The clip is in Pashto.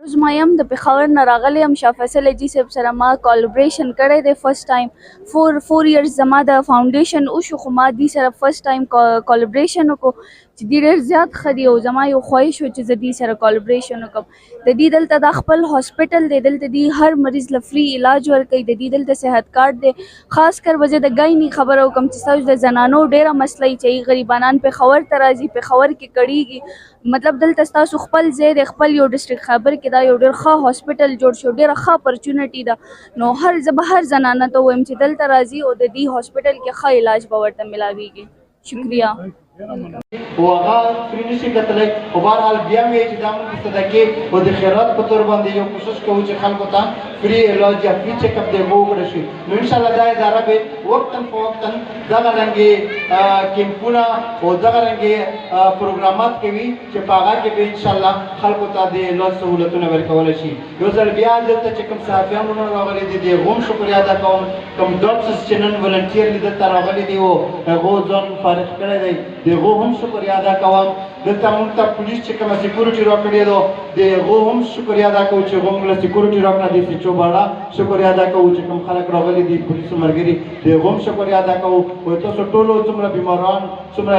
روز ما یم د پېښور نه راغلی یم. شاه فیصل حاجي صاحب سره ما کالبریشن کړی دی فرست ټایم. 4 ایئرز زما د فاونډیشن وشو، خو ما دوی سره فرست ټایم کالبریشن وکړو چې دوی ډېر زیات ښه دي او زما یو خواهش و چې زه دوی سره کالبریشن وکړم. د دوی دلته دا خپل هاسپټل دی، دلته دوی هر مریض له فری علاج ورکوي. د دوی دلته صحت کارت دی. خاص کر به زه د ګایني خبره وکړم چې ستاسو د زنانو ډېره مسله وي چې غریبانان پېښور ته راځي، پېښور کې کړېږي. مطلب دلته ستاسو خپل ځای دی، خپل یو ډسټرکټ خیبر کې دا یو ډېر ښه هاسپټل جوړ شو، ډېره ښه اپرچونټي ده. نو زه به هر زنانه ته ووایم چې دلته راځي او د دې هاسپټل کې ښه علاج به ورته ملاویږي. شکریہ. او هغه فری نشي کتلی، خو بهرحال بیا مې چې دا موږ صدقې او د خیرات په طور باندې یو کوشش کوو چې خلکو ته فری علاج یا فری چیک اپ دی وکړی شي. نو انشاءالله دا اداره به وقتا فوقتا دغه رنګې کیمپونه او دغه رنګې پروګرامات کوي چې په هغه کې به انشاءالله خلکو ته د علاج سهولتونه ورکولی شي. یو ځل بیا دلته چې کوم صحافیان ورونه راغلي دي د هغو هم شکریه ادا کوم. کوم ډاکټرز چې نن ولنټیرلی دلته راغلي دي او هغو ځان فارغ کړی دی د هغو هم شکریه ادا کوم. دلته موږ ته پولیس چې کومه سیکورټي راکړې ده د هغو هم شکریه ادا کوو چې هغو موږ له سیکورټي راکړه د سیچو باړه شکریه ادا کوو. چې کوم خلک راغلي دي پولیسو ملګري د هغو هم شکریه ادا کوو. تاسو ټولو څومره بیماران څومره